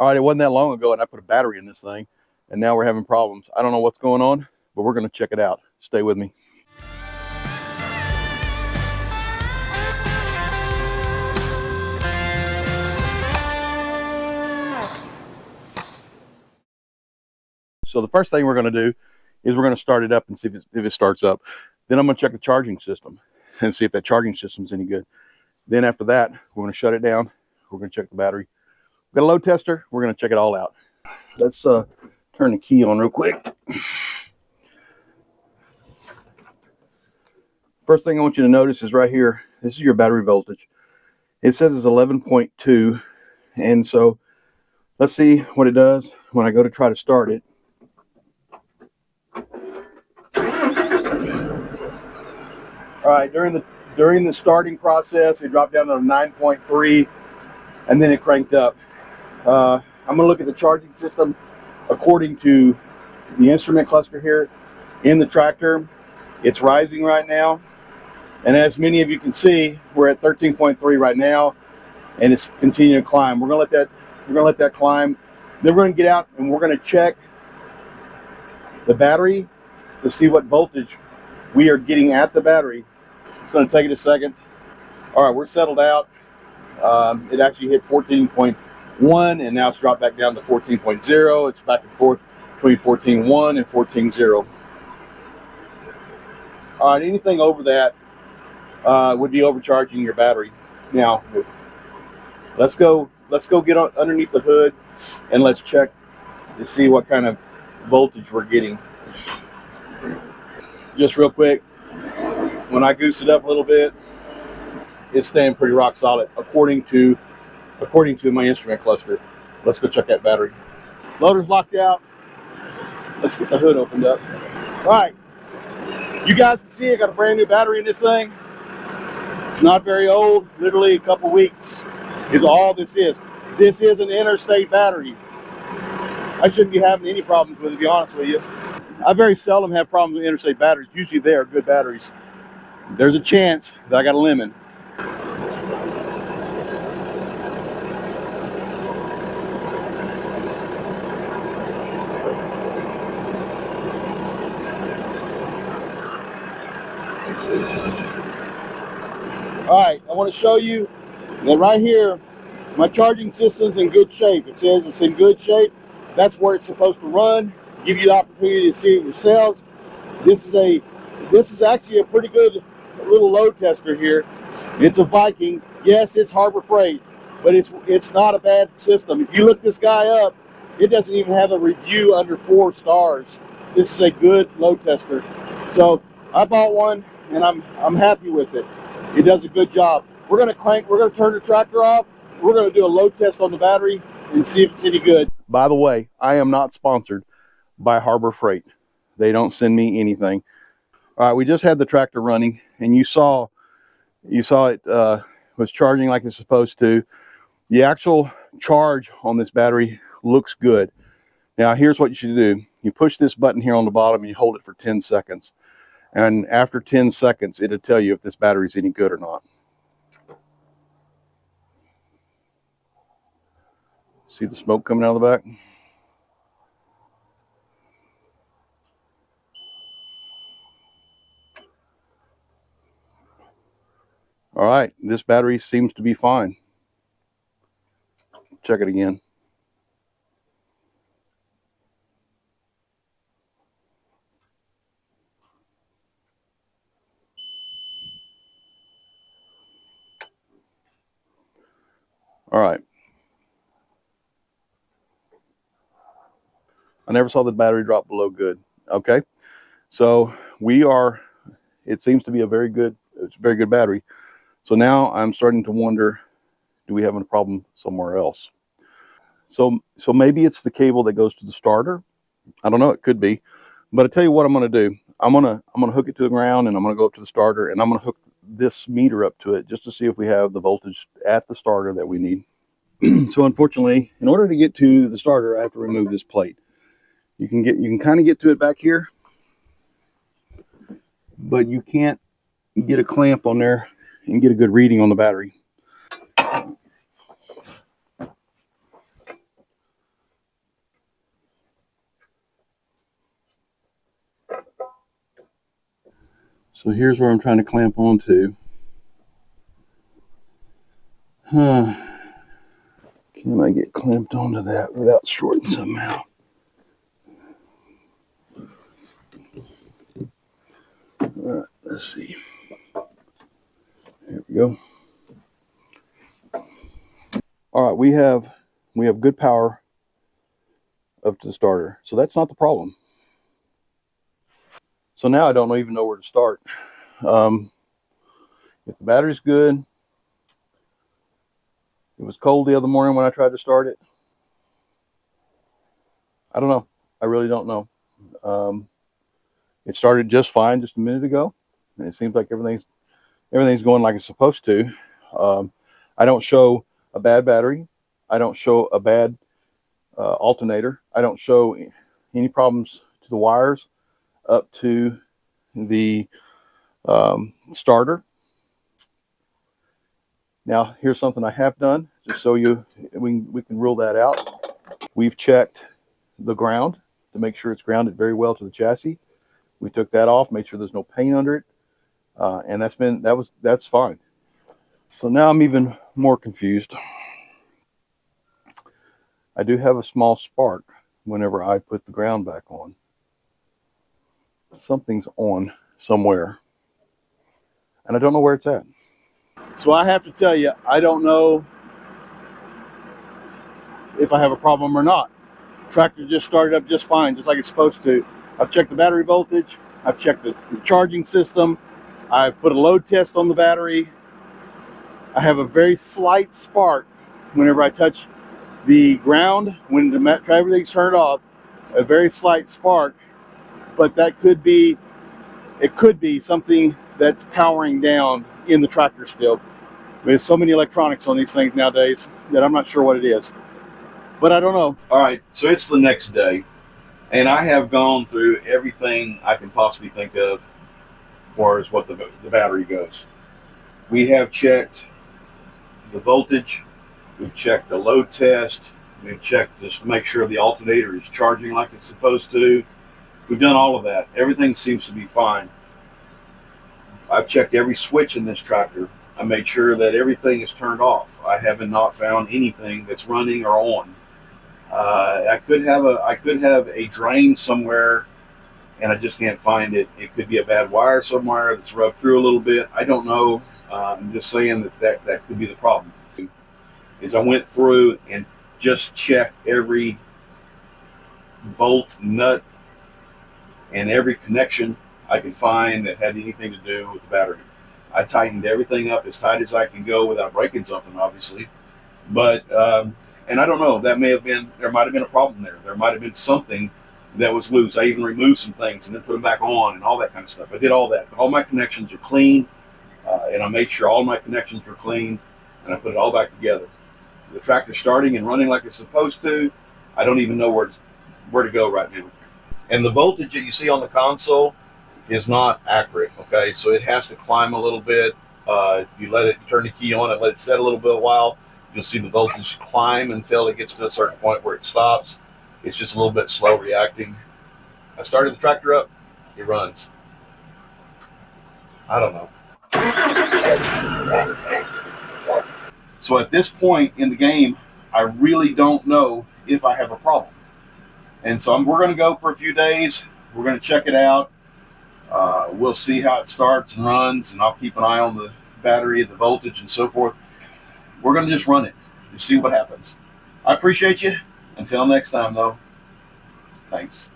All right, it wasn't that long ago and I put a battery in this thing and now we're having problems. I don't know what's going on, but we're going to check it out. Stay with me. So the first thing we're going to do is we're going to start it up and see if it starts up. Then I'm going to check the charging system and see if that charging system is any good. Then after that, we're going to shut it down. We're going to check the battery. We've got a load tester. We're going to check it all out. Let's turn the key on real quick. First thing I want you to notice is right here. This is your battery voltage. It says it's 11.2. And so let's see what it does when I go to try to start it. All right, during the starting process, it dropped down to 9.3, and then it cranked up. I'm going to look at the charging system according to the instrument cluster here in the tractor. It's rising right now, and as many of you can see, we're at 13.3 right now, and it's continuing to climb. We're going to let that climb. Then we're going to get out and we're going to check the battery to see what voltage we are getting at the battery. It's going to take it a second. All right, we're settled out. It actually hit 14.1 and now it's dropped back down to 14.0. It's back and forth between 14.1 and 14.0. All right, anything over that would be overcharging your battery. Now, let's go get underneath the hood and let's check to see what kind of voltage we're getting. Just real quick, when I goose it up a little bit, it's staying pretty rock solid according to my instrument cluster. Let's go check that battery. Loader's locked out. Let's get the hood opened up. All right, you guys can see I got a brand new battery in this thing. It's not very old, literally a couple weeks is all this is. This is an interstate battery. I shouldn't be having any problems with it, to be honest with you. I very seldom have problems with interstate batteries. Usually they are good batteries. There's a chance that I got a lemon. All right, I want to show you that right here, my charging system's in good shape. It says it's in good shape. That's where it's supposed to run. Give you the opportunity to see it yourselves. This is actually a pretty good little load tester here. It's a Viking. Yes, it's Harbor Freight, but it's not a bad system. If you look this guy up, it doesn't even have a review under 4 stars. This is a good load tester. So I bought one and I'm happy with it. It does a good job. We're gonna turn the tractor off. We're gonna do a load test on the battery and see if it's any good. By the way, I am not sponsored by Harbor Freight. They don't send me anything. All right, we just had the tractor running and you saw it was charging like it's supposed to. The actual charge on this battery looks good. Now here's what you should do. You push this button here on the bottom and you hold it for 10 seconds. And after 10 seconds, it'll tell you if this battery is any good or not. See the smoke coming out of the back? All right, this battery seems to be fine. Check it again. All right. I never saw the battery drop below good. Okay. So it seems to be it's a very good battery. So now I'm starting to wonder, do we have a problem somewhere else? So maybe it's the cable that goes to the starter. I don't know, it could be. But I tell you what I'm going to do. I'm going to hook it to the ground and I'm going to go up to the starter and I'm going to hook this meter up to it just to see if we have the voltage at the starter that we need. So unfortunately, in order to get to the starter, I have to remove this plate. You can kind of get to it back here, but you can't get a clamp on there and get a good reading on the battery. So here's where I'm trying to clamp onto. Can I get clamped onto that without shorting something out? All right, let's see. There we go. All right, we have good power up to the starter, so that's not the problem. So now I don't even know where to start. If the battery's good, it was cold the other morning when I tried to start it. I don't know. I really don't know. It started just fine just a minute ago, and it seems like everything's going like it's supposed to. I don't show a bad battery. I don't show a bad alternator. I don't show any problems to the wires up to the starter. Now, here's something I have done, just so we can rule that out. We've checked the ground to make sure it's grounded very well to the chassis. We took that off, made sure there's no paint under it, and that's fine. So now I'm even more confused. I do have a small spark whenever I put the ground back on. Something's on somewhere, and I don't know where it's at. So I have to tell you, I don't know if I have a problem or not. Tractor just started up just fine, just like it's supposed to. I've checked the battery voltage. I've checked the charging system. I've put a load test on the battery. I have a very slight spark whenever I touch the ground, when everything's turned off, a very slight spark, but it could be something that's powering down in the tractor still. There's so many electronics on these things nowadays that I'm not sure what it is, but I don't know. All right, so it's the next day, and I have gone through everything I can possibly think of as far as what the battery goes. We have checked the voltage, we've checked the load test, we've checked just to make sure the alternator is charging like it's supposed to. We've done all of that. Everything seems to be fine. I've checked every switch in this tractor. I made sure that everything is turned off. I haven't not found anything that's running or on. I could have a drain somewhere, and I just can't find it. It could be a bad wire somewhere that's rubbed through a little bit. I don't know. I'm just saying that could be the problem. Is I went through and just checked every bolt, nut, and every connection I could find that had anything to do with the battery. I tightened everything up as tight as I can go without breaking something, obviously. But and I don't know. There might have been a problem there. There might have been something that was loose. I even removed some things and then put them back on and all that kind of stuff. I did all that. All my connections are clean, and I made sure all my connections were clean, and I put it all back together. The tractor's starting and running like it's supposed to. I don't even know where to go right now. And the voltage that you see on the console is not accurate, okay? So it has to climb a little bit. You turn the key on and let it set a little bit a while, you'll see the voltage climb until it gets to a certain point where it stops. It's just a little bit slow reacting. I started the tractor up, it runs. I don't know. So at this point in the game, I really don't know if I have a problem. And so we're going to go for a few days. We're going to check it out. We'll see how it starts and runs, and I'll keep an eye on the battery and the voltage and so forth. We're going to just run it and see what happens. I appreciate you. Until next time, though, thanks.